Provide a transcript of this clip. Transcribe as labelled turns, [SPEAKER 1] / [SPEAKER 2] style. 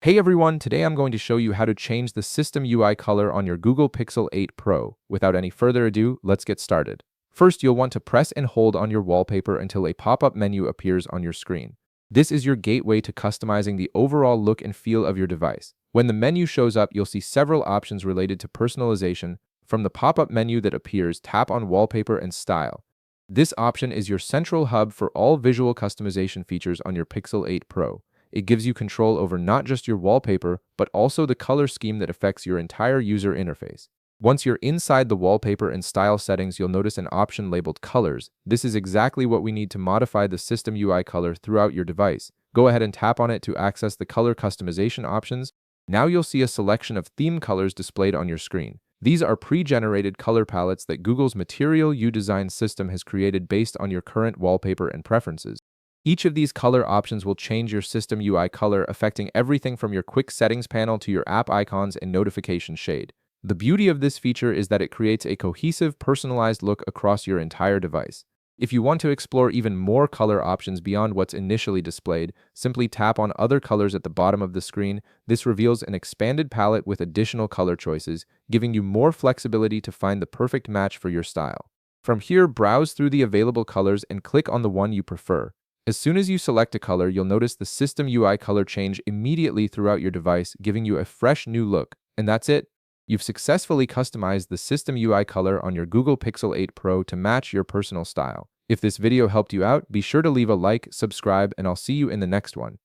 [SPEAKER 1] Hey everyone, today I'm going to show you how to change the system UI color on your Google Pixel 8 Pro. Without any further ado, let's get started. First, you'll want to press and hold on your wallpaper until a pop-up menu appears on your screen. This is your gateway to customizing the overall look and feel of your device. When the menu shows up, you'll see several options related to personalization. From the pop-up menu that appears, tap on Wallpaper and Style. This option is your central hub for all visual customization features on your Pixel 8 Pro. It gives you control over not just your wallpaper, but also the color scheme that affects your entire user interface. Once you're inside the wallpaper and style settings, you'll notice an option labeled Colors. This is exactly what we need to modify the system UI color throughout your device. Go ahead and tap on it to access the color customization options. Now you'll see a selection of theme colors displayed on your screen. These are pre-generated color palettes that Google's Material You Design system has created based on your current wallpaper and preferences. Each of these color options will change your system UI color, affecting everything from your quick settings panel to your app icons and notification shade. The beauty of this feature is that it creates a cohesive, personalized look across your entire device. If you want to explore even more color options beyond what's initially displayed, simply tap on Other Colors at the bottom of the screen. This reveals an expanded palette with additional color choices, giving you more flexibility to find the perfect match for your style. From here, browse through the available colors and click on the one you prefer. As soon as you select a color, you'll notice the system UI color change immediately throughout your device, giving you a fresh new look. And that's it. You've successfully customized the system UI color on your Google Pixel 8 Pro to match your personal style. If this video helped you out, be sure to leave a like, subscribe, and I'll see you in the next one.